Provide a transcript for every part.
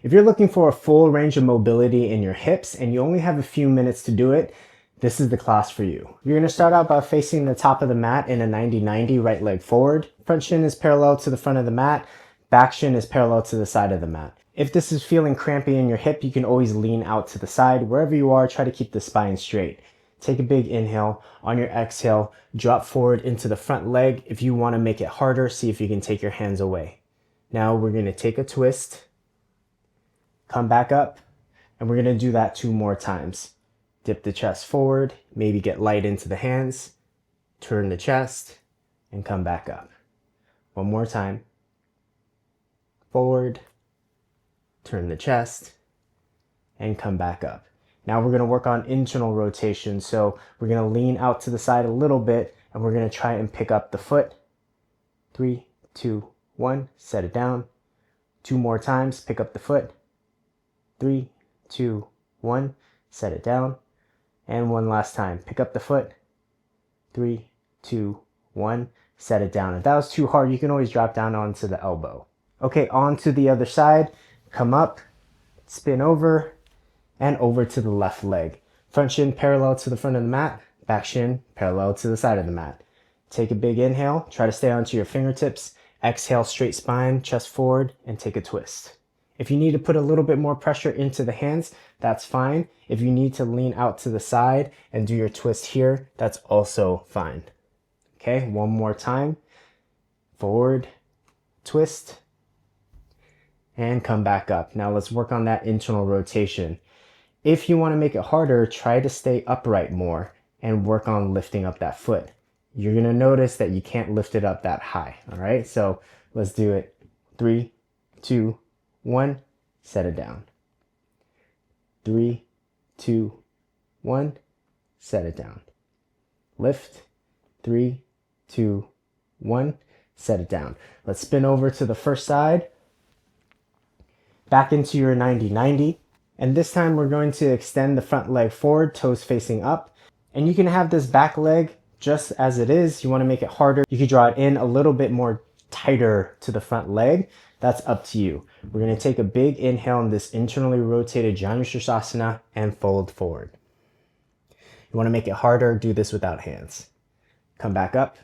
If you're looking for a full range of mobility in your hips and you only have a few minutes to do it, this is the class for you. You're going to start out by facing the top of the mat in a 90-90, right leg forward. Front shin is parallel to the front of the mat. Back shin is parallel to the side of the mat. If this is feeling crampy in your hip, you can always lean out to the side. Wherever you are, try to keep the spine straight. Take a big inhale. On your exhale, drop forward into the front leg. If you want to make it harder, see if you can take your hands away. Now we're going to take a twist, come back up, and we're going to do that 2 more times. Dip the chest forward, maybe get light into the hands, turn the chest, and come back up. 1 more time. Forward, turn the chest, and come back up. Now we're going to work on internal rotation. So we're going to lean out to the side a little bit, and we're going to try and pick up the foot. 3, 2, 1, set it down. 2 more times, pick up the foot. 3, 2, 1, set it down. And 1 last time, pick up the foot. 3, 2, 1, set it down. If that was too hard, you can always drop down onto the elbow. Okay, on to the other side. Come up, spin over, and over to the left leg. Front shin parallel to the front of the mat, back shin parallel to the side of the mat. Take a big inhale, try to stay onto your fingertips. Exhale, straight spine, chest forward, and take a twist. If you need to put a little bit more pressure into the hands, that's fine. If you need to lean out to the side and do your twist here, that's also fine. Okay, 1 more time. Forward, twist, and come back up. Now let's work on that internal rotation. If you want to make it harder, try to stay upright more and work on lifting up that foot. You're going to notice that you can't lift it up that high. All right, so let's do it. 3, 2, 1, set it down. 3, 2, 1, set it down. Lift. 3, 2, 1, set it down. Let's spin over to the first side. Back into your 90-90. And this time we're going to extend the front leg forward, toes facing up. And you can have this back leg just as it is. You want to make it harder, you can draw it in a little bit more tighter to the front leg. That's up to you. We're going to take a big inhale in this internally rotated Janusirsasana and fold forward. You want to make it harder, do this without hands. Come back up.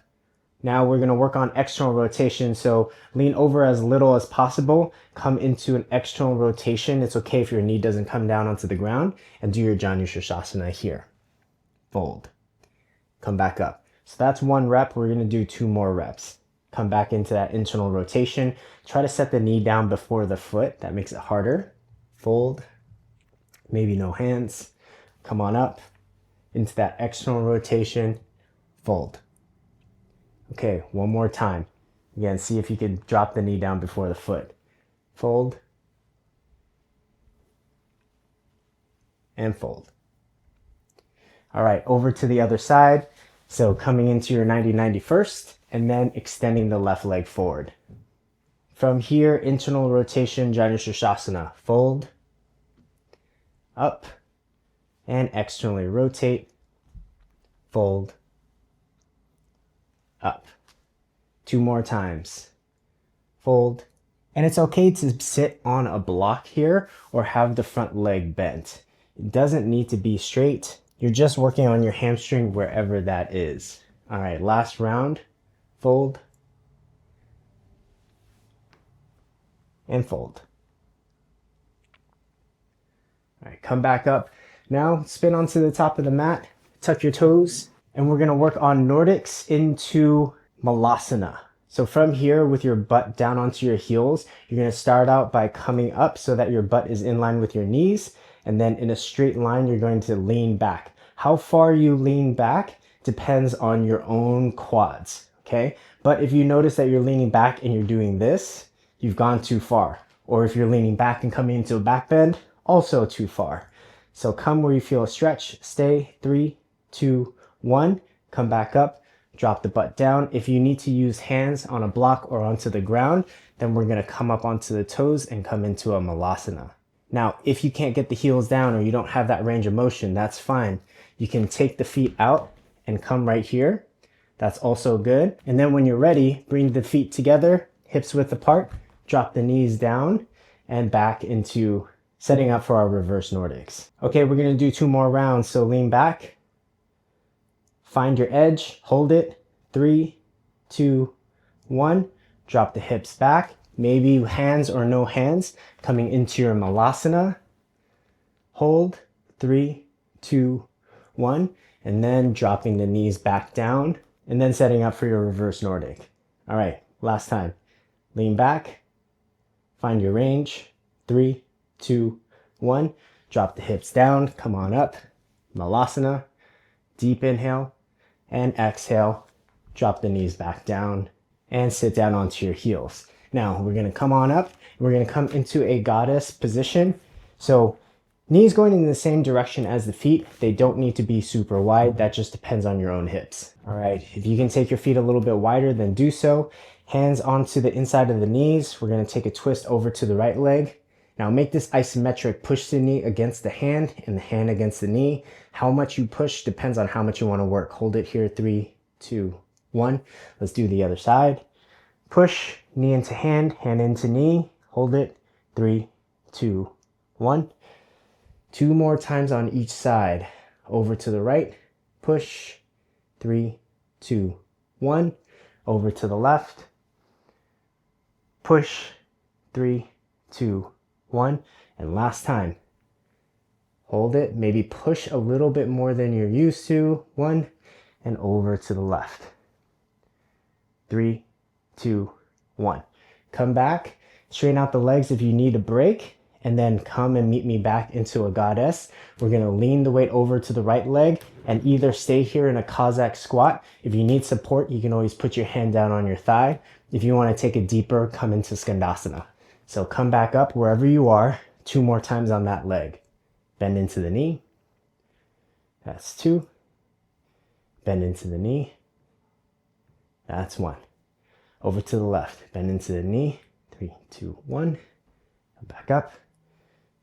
Now we're going to work on external rotation. So lean over as little as possible. Come into an external rotation. It's okay if your knee doesn't come down onto the ground, and do your Janusirsasana here. Fold. Come back up. So that's 1 rep. We're going to do 2 more reps. Come back into that internal rotation. Try to set the knee down before the foot. That makes it harder. Fold. Maybe no hands. Come on up into that external rotation. Fold. Okay, 1 more time. Again, see if you can drop the knee down before the foot. Fold. And fold. All right, over to the other side. So coming into your 90-90 first, and then extending the left leg forward. From here, internal rotation, Janusirsasana. Fold. Up. And externally rotate. Fold. Up. 2 more times. Fold. And it's okay to sit on a block here or have the front leg bent. It doesn't need to be straight. You're just working on your hamstring wherever that is. All right, last round. Fold. And fold. All right, come back up. Now spin onto the top of the mat, tuck your toes, and we're gonna work on Nordics into malasana. So from here, with your butt down onto your heels, you're gonna start out by coming up so that your butt is in line with your knees, and then in a straight line, you're going to lean back. How far you lean back depends on your own quads, okay? But if you notice that you're leaning back and you're doing this, you've gone too far. Or if you're leaning back and coming into a back bend, also too far. So come where you feel a stretch, stay, 3, 2, 1, come back up, drop the butt down. If you need to use hands on a block or onto the ground, then we're gonna come up onto the toes and come into a malasana. Now, if you can't get the heels down or you don't have that range of motion, that's fine. You can take the feet out and come right here. That's also good. And then when you're ready, bring the feet together, hips width apart, drop the knees down, and back into setting up for our reverse Nordics. Okay, we're gonna do 2 more rounds. So lean back, find your edge, hold it, 3, 2, 1. Drop the hips back, maybe hands or no hands, coming into your malasana. Hold, 3, 2, 1, and then dropping the knees back down, and then setting up for your reverse Nordic. All right, last time. Lean back, find your range, 3, 2, 1. Drop the hips down, come on up, malasana, deep inhale, and exhale. Drop the knees back down, and sit down onto your heels. Now, we're gonna come on up, we're gonna come into a goddess position. So, knees going in the same direction as the feet. They don't need to be super wide. That just depends on your own hips. All right, if you can take your feet a little bit wider, then do so. Hands onto the inside of the knees. We're gonna take a twist over to the right leg. Now make this isometric, push the knee against the hand and the hand against the knee. How much you push depends on how much you wanna work. Hold it here, 3, 2, 1. Let's do the other side. Push, knee into hand into knee. Hold it, 3, 2, 1. 2 more times on each side. Over to the right, push, 3, 2, 1. Over to the left, push, 3, 2, 1. And last time. Hold it, maybe push a little bit more than you're used to. 1, and over to the left. 3, 2, 1. Come back, straighten out the legs if you need a break, and then come and meet me back into a goddess. We're gonna lean the weight over to the right leg and either stay here in a Cossack squat. If you need support, you can always put your hand down on your thigh. If you wanna take it deeper, come into Skandasana. So come back up wherever you are, 2 more times on that leg. Bend into the knee. That's 2. Bend into the knee. That's 1. Over to the left, bend into the knee, 3, 2, 1. Back up,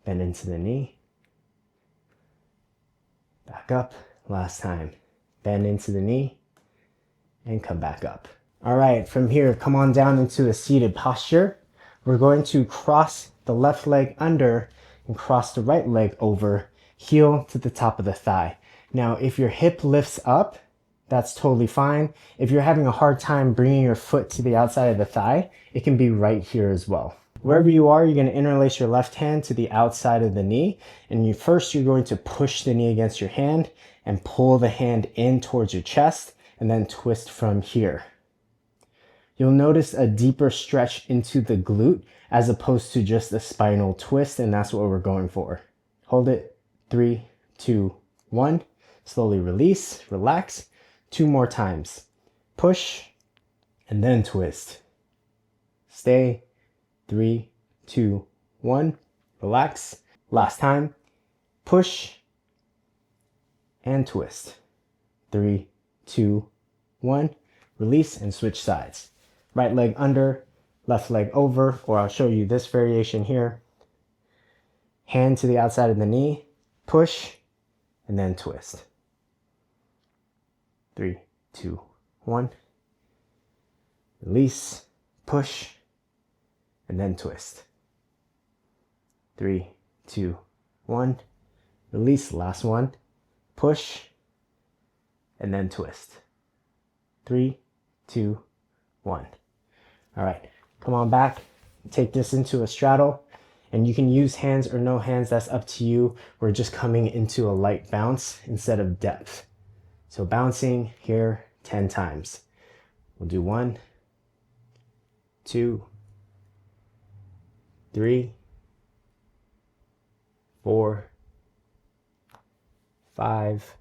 bend into the knee. Back up, last time. Bend into the knee and come back up. All right, from here, come on down into a seated posture. We're going to cross the left leg under and cross the right leg over, heel to the top of the thigh. Now, if your hip lifts up, that's totally fine. If you're having a hard time bringing your foot to the outside of the thigh, it can be right here as well. Wherever you are, you're going to interlace your left hand to the outside of the knee. And you're going to push the knee against your hand and pull the hand in towards your chest and then twist from here. You'll notice a deeper stretch into the glute as opposed to just a spinal twist, and that's what we're going for. Hold it, 3, 2, 1. Slowly release, relax. 2 more times. Push and then twist. Stay. 3, 2, 1. Relax. Last time. Push and twist. 3, 2, 1. Release and switch sides. Right leg under, left leg over, or I'll show you this variation here. Hand to the outside of the knee. Push and then twist. 3, 2, 1. Release, push, and then twist. 3, 2, 1. Release, last one. Push, and then twist. 3, 2, 1. All right, come on back. Take this into a straddle. And you can use hands or no hands, that's up to you. We're just coming into a light bounce instead of depth. So bouncing here 10 times. We'll do 1, 2, 3, 4, 5,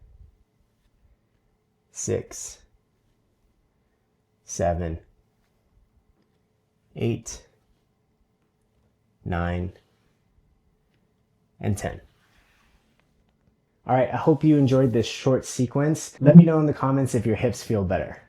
6, 7, 8, 9, and 10. All right, I hope you enjoyed this short sequence. Let me know in the comments if your hips feel better.